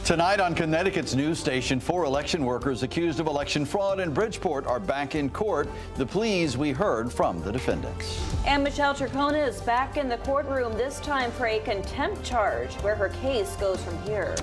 Tonight on Connecticut's news station, 4 election workers accused of election fraud in Bridgeport are back in court. The pleas we heard from the defendants. And Michelle Tronas is back in the courtroom, this time for a contempt charge, where her case goes from here.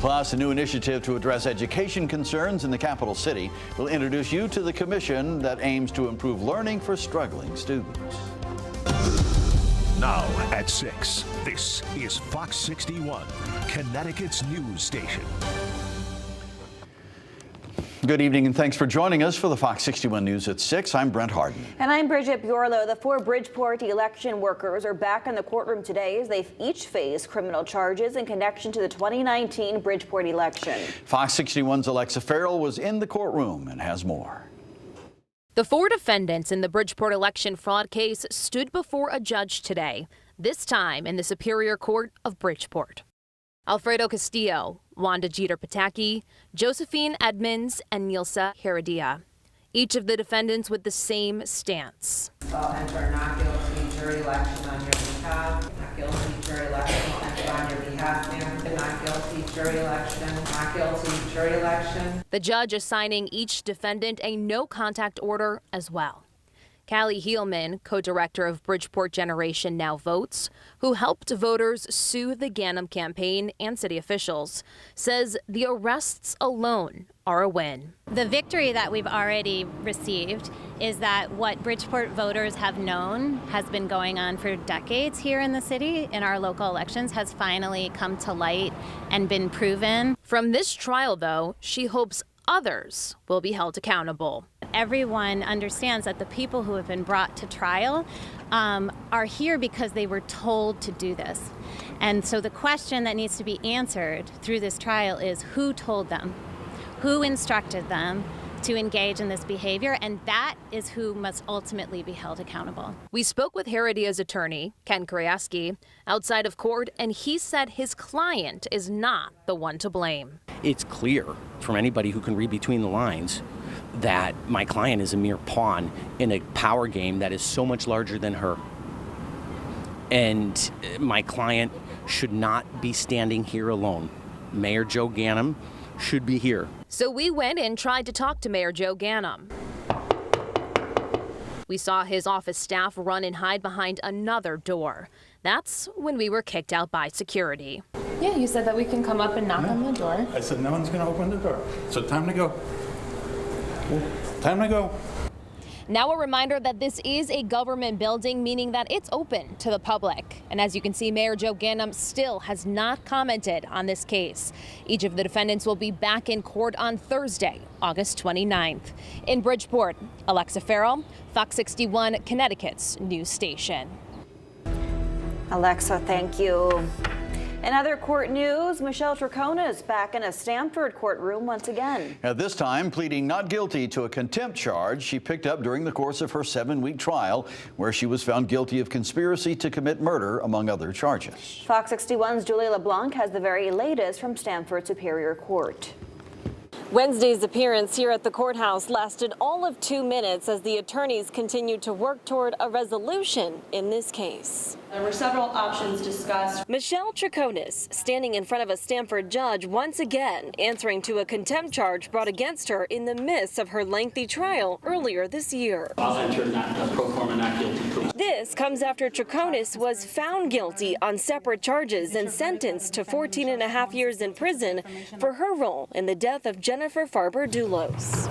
Plus, a new initiative to address education concerns in the capital city will introduce you to the commission that aims to improve learning for struggling students. Now at 6, this is Fox 61, Connecticut's news station. Good evening and thanks for joining us for the Fox 61 News at 6. I'm Brent Harden. And I'm Bridget Bjorlo. The 4 Bridgeport election workers are back in the courtroom today as they each face criminal charges in connection to the 2019 Bridgeport election. Fox 61's Alexa Farrell was in the courtroom and has more. The 4 defendants in the Bridgeport election fraud case stood before a judge today, this time in the Superior Court of Bridgeport. Alfredo Castillo, Wanda Jeter-Pataki, Josephine Edmonds, and Nilsa Heredia. Each of the defendants with the same stance. I'll enter not guilty jury election on your behalf. Not guilty jury election. I'll enter on your behalf, ma'am. Not guilty jury election. Not guilty jury election. The judge assigning each defendant a no-contact order as well. Callie Heelman, co-director of Bridgeport Generation Now Votes, who helped voters sue the Ganim campaign and city officials, says the arrests alone are a win. The victory that we've already received is that what Bridgeport voters have known has been going on for decades here in the city in our local elections has finally come to light and been proven. From this trial, though, she hopes others will be held accountable. Everyone understands that the people who have been brought to trial are here because they were told to do this. And so the question that needs to be answered through this trial is who told them? Who instructed them to engage in this behavior? And that is who must ultimately be held accountable. We spoke with Heredia's attorney, Ken Kuryaski, outside of court, and he said his client is not the one to blame. It's clear from anybody who can read between the lines that my client is a mere pawn in a power game that is so much larger than her. And my client should not be standing here alone. Mayor Joe Ganim should be here. So we went and tried to talk to Mayor Joe Ganim. We saw his office staff run and hide behind another door. That's when we were kicked out by security. Yeah, you said that we can come up and knock on the door. I said no one's going to open the door. So time to go. Time to go. Now a reminder that this is a government building, meaning that it's open to the public. And as you can see, Mayor Joe Ganim still has not commented on this case. Each of the defendants will be back in court on Thursday, August 29th. In Bridgeport, Alexa Farrell, Fox 61, Connecticut's news station. Alexa, thank you. In other court news, Michelle Tronas is back in a Stamford courtroom once again. At this time, pleading not guilty to a contempt charge she picked up during the course of her 7-week trial, where she was found guilty of conspiracy to commit murder, among other charges. Fox 61's Julie LeBlanc has the very latest from Stamford Superior Court. Wednesday's appearance here at the courthouse lasted all of 2 minutes as the attorneys continued to work toward a resolution in this case. There were several options discussed. Michelle Tronas standing in front of a Stamford judge once again answering to a contempt charge brought against her in the midst of her lengthy trial earlier this year. I'll enter pro forma not guilty plea. This comes after Tronas was found guilty on separate charges and sentenced to 14.5 years in prison for her role in the death of Jennifer Farber-Dulos.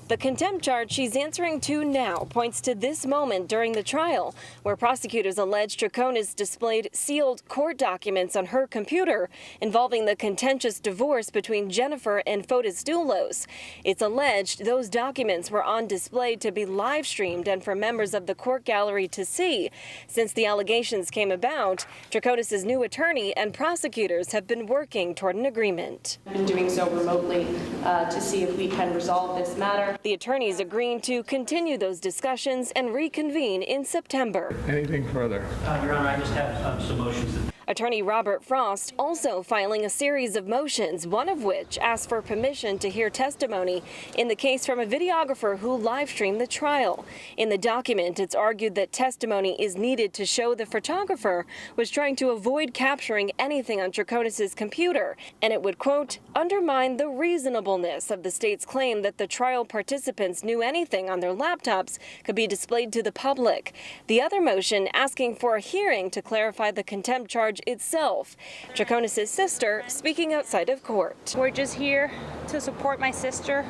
The contempt charge she's answering to now points to this moment during the trial, where prosecutors allege Tronas displayed sealed court documents on her computer involving the contentious divorce between Jennifer and Fotis Dulos. It's alleged those documents were on display to be live streamed and for members of the court gallery to see. Since the allegations came about, Tronas' new attorney and prosecutors have been working toward an agreement. I've been doing so remotely to see if we can resolve this matter. The attorneys agreeing to continue those discussions and reconvene in September. Anything further? Your Honor, I just have some motions. Attorney Robert Frost also filing a series of motions, one of which asked for permission to hear testimony in the case from a videographer who live-streamed the trial. In the document, it's argued that testimony is needed to show the photographer was trying to avoid capturing anything on Tronas' computer, and it would, quote, undermine the reasonableness of the state's claim that the trial participants knew anything on their laptops could be displayed to the public. The other motion asking for a hearing to clarify the contempt charge itself. Tronas' sister speaking outside of court. We're just here to support my sister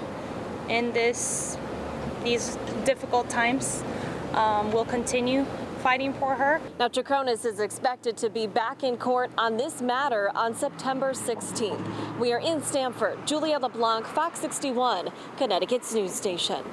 in these difficult times. We'll continue fighting for her. Now, Tronas is expected to be back in court on this matter on September 16th. We are in Stamford. Julia LeBlanc, Fox 61, Connecticut's news station.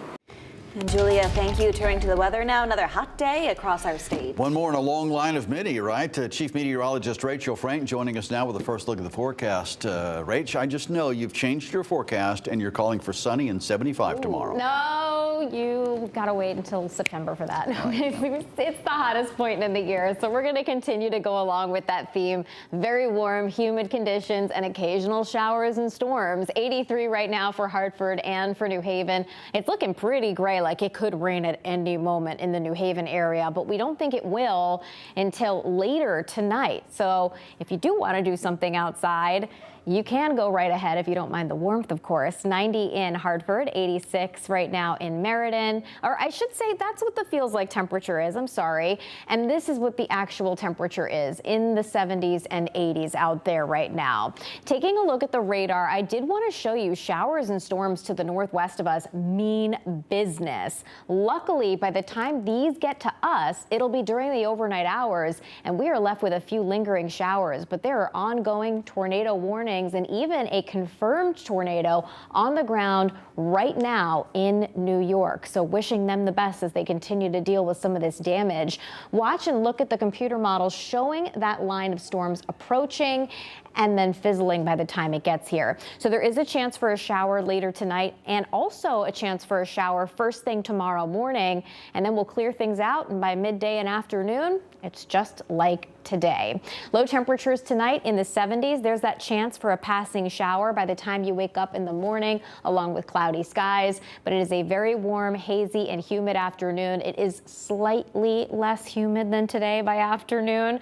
And Julia, thank you. Turning to the weather now, another hot day across our state. One more in a long line of many, right? Chief Meteorologist Rachel Frank joining us now with a first look at the forecast. Rach, I just know you've changed your forecast and you're calling for sunny and 75 tomorrow. No, you gotta wait until September for that. It's the hottest point in the year, so we're gonna continue to go along with that theme. Very warm, humid conditions and occasional showers and storms. 83 right now for Hartford and for New Haven. It's looking pretty gray, like it could rain at any moment in the New Haven area, but we don't think it will until later tonight. So if you do want to do something outside, you can go right ahead if you don't mind the warmth, of course. 90 in Hartford, 86 right now in Meriden. Or I should say that's what the feels like temperature is. I'm sorry. And this is what the actual temperature is in the 70s and 80s out there right now. Taking a look at the radar, I did want to show you showers and storms to the northwest of us mean business. Luckily, by the time these get to us, it'll be during the overnight hours, and we are left with a few lingering showers. But there are ongoing tornado warnings and even a confirmed tornado on the ground right now in New York. So wishing them the best as they continue to deal with some of this damage. Watch and look at the computer models showing that line of storms approaching and then fizzling by the time it gets here. So there is a chance for a shower later tonight and also a chance for a shower first thing tomorrow morning, and then we'll clear things out, and by midday and afternoon, it's just like today. Low temperatures tonight in the 70s. There's that chance for a passing shower by the time you wake up in the morning, along with cloudy skies, but it is a very warm, hazy, and humid afternoon. It is slightly less humid than today by afternoon,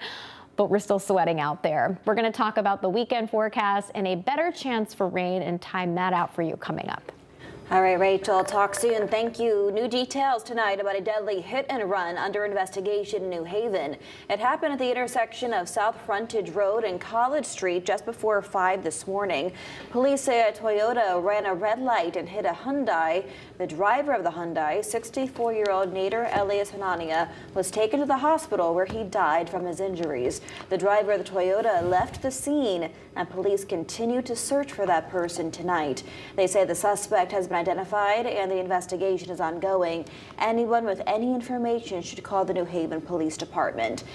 but we're still sweating out there. We're going to talk about the weekend forecast and a better chance for rain and time that out for you coming up. All right, Rachel, talk soon. Thank you. New details tonight about a deadly hit and run under investigation in New Haven. It happened at the intersection of South Frontage Road and College Street just before 5 this morning. Police say a Toyota ran a red light and hit a Hyundai. The driver of the Hyundai, 64-year-old Nader Elias Hanania, was taken to the hospital where he died from his injuries. The driver of the Toyota left the scene, and police continue to search for that person tonight. They say the suspect has been identified and the investigation is ongoing. Anyone with any information should call the New Haven Police Department.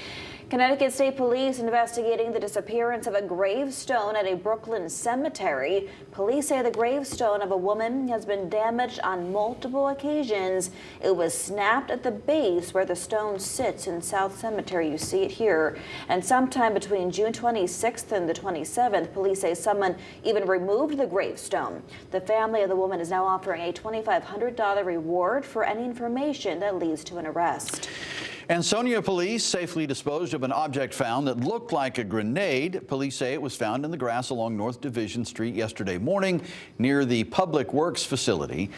Connecticut State Police investigating the disappearance of a gravestone at a Brooklyn cemetery. Police say the gravestone of a woman has been damaged on multiple occasions. It was snapped at the base where the stone sits in South Cemetery. You see it here. And sometime between June 26th and the 27th, police say someone even removed the gravestone. The family of the woman is now offering a $2,500 reward for any information that leads to an arrest. Ansonia police safely disposed of an object found that looked like a grenade. Police say it was found in the grass along North Division Street yesterday morning near the Public Works facility.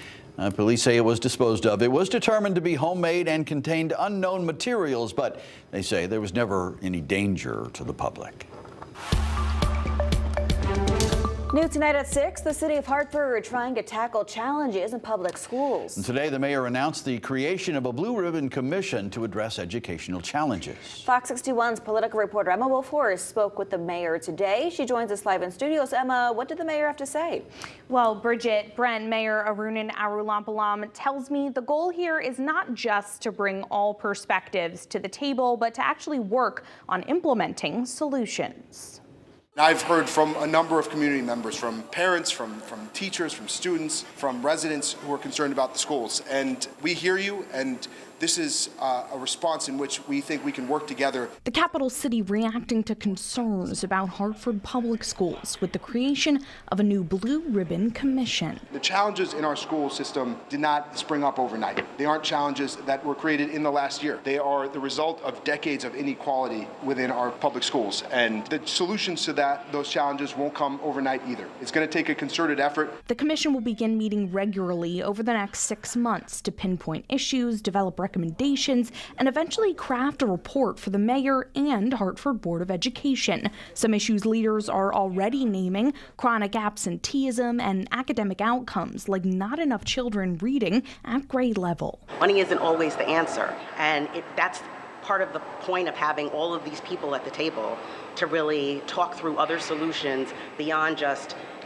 Police say it was disposed of. It was determined to be homemade and contained unknown materials, but they say there was never any danger to the public. New tonight at 6, the city of Hartford trying to tackle challenges in public schools. And today, the mayor announced the creation of a Blue Ribbon Commission to address educational challenges. Fox 61's political reporter Emma Wolforce spoke with the mayor today. She joins us live in studios. Emma, what did the mayor have to say? Well, Bridget, Brent, Mayor Arunan Arulampalam tells me the goal here is not just to bring all perspectives to the table, but to actually work on implementing solutions. I've heard from a number of community members, from parents, from teachers, from students, from residents who are concerned about the schools. And we hear you, and this is a response in which we think we can work together. The capital city reacting to concerns about Hartford public schools with the creation of a new Blue Ribbon Commission. The challenges in our school system did not spring up overnight. They aren't challenges that were created in the last year. They are the result of decades of inequality within our public schools. And the solutions to those challenges won't come overnight either. It's going to take a concerted effort. The commission will begin meeting regularly over the next 6 months to pinpoint issues, develop recommendations, and eventually craft a report for the mayor and Hartford Board of Education. Some issues leaders are already naming: chronic absenteeism and academic outcomes like not enough children reading at grade level. Money isn't always the answer, and that's part of the point of having all of these people at the table to really talk through other solutions beyond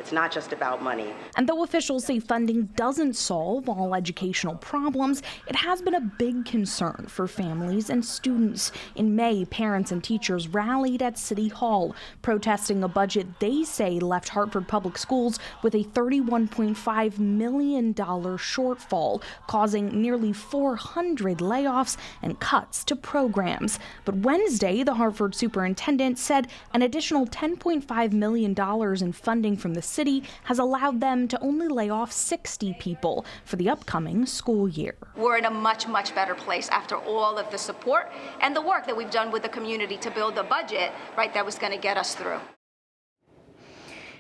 it's not just about money. And though officials say funding doesn't solve all educational problems, it has been a big concern for families and students. In May, parents and teachers rallied at City Hall, protesting a budget they say left Hartford Public Schools with a $31.5 million shortfall, causing nearly 400 layoffs and cuts to programs. But Wednesday, the Hartford superintendent said an additional $10.5 million in funding from the city has allowed them to only lay off 60 people for the upcoming school year. We're in a much, much better place after all of the support and the work that we've done with the community to build the budget, right, that was going to get us through.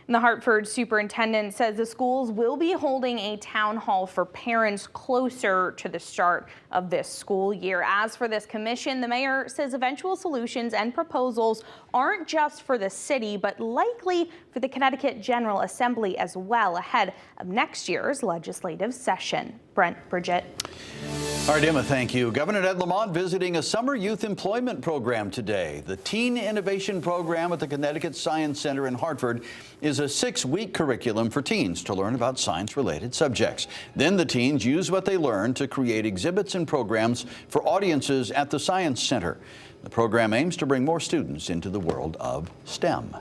The Hartford superintendent says the schools will be holding a town hall for parents closer to the start of this school year. As for this commission, the mayor says eventual solutions and proposals aren't just for the city, but likely for the Connecticut General Assembly as well, ahead of next year's legislative session. Brent, Bridget. All right, Emma, thank you. Governor Ed Lamont visiting a summer youth employment program today. The Teen Innovation Program at the Connecticut Science Center in Hartford is a 6-week curriculum for teens to learn about science-related subjects. Then the teens use what they learn to create exhibits and programs for audiences at the Science Center. The program aims to bring more students into the world of STEM.